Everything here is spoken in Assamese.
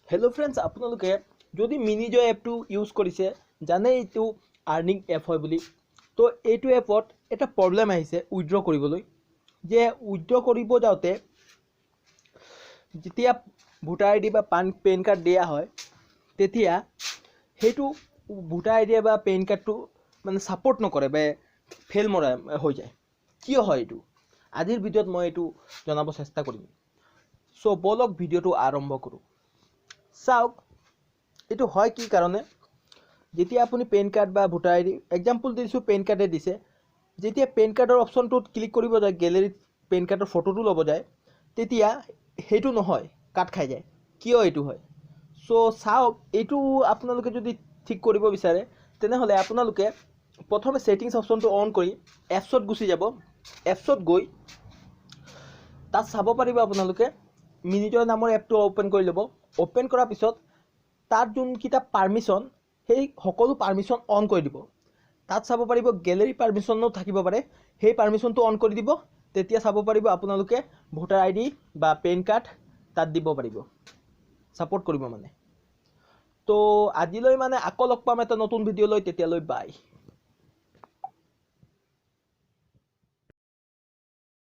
हेलो फ्रेंड्स आपलोके যদি মিনিজয় এপটো ইউজ কৰিছে জানে এইটো আর্নিং এপ হয় বুলি তো এইটো এপত এটা প্রবলেম আহিছে উইথড্র কৰিবলৈ যে উইথড্ৰ কৰিব যাওতে যেতিয়া ভোটাৰ আইডি বা পেন কাৰ্ড দিয়া হয় তেতিয়া হেতু ভোটাৰ আইডি বা পেন কাৰ্ডটো মানে সাপোৰ্ট নকৰে বা ফেল মৰা হৈ যায় কিয় হয় এইটো আজিৰ ভিডিওত মই এইটো জনাব চেষ্টা কৰিম সো বলক ভিডিওটো আৰম্ভ কৰো চাওক এইটো হয় কি কাৰণে যেতিয়া আপুনি পেন কাৰ্ড বা ভোটাৰ আইডি এক্সাম্পল দিছো পেন কাৰ্ডে দিছে যেতিয়া পেন কাৰ্ডৰ অপশনটোত ক্লিক কৰিব যায় গ্যালাৰীত পেন কাৰ্ডৰ ফটোটো ল'ব যায় তেতিয়া হেতু নহয় কাট খাই যায় কিয় এইটো হয় সো চাওক এইটো আপোনালোকে যদি ঠিক কৰিব বিচাৰে তেনেহলে আপোনালোকে প্ৰথমে সেটিংস অপশনটো অন কৰি এপছত গুচি যাব এপছত গৈ তাত চাব পাৰিব আপোনালোকে মিনিজয় নামৰ এপটো ওপেন কৰি ল'ব ওপেন কৰাৰ পিছত তাৰ যোন কিটা পাৰমিশন সেই সকলো পাৰমিশন অন কৰি দিব তাত চাব পাৰিব গ্যালাৰি পাৰমিশনও থাকিব পাৰে সেই পাৰমিশনটো অন কৰি দিব তেতিয়া চাব পাৰিব আপোনালোকে ভোটাৰ আইডি বা পেন কাৰ্ড তাত দিব পাৰিব সাপোৰ্ট কৰিব মানে তো আজিলৈ মানে আকৌ লগ পাম এটা নতুন ভিডিও লৈ তেতিয়ালৈ বাই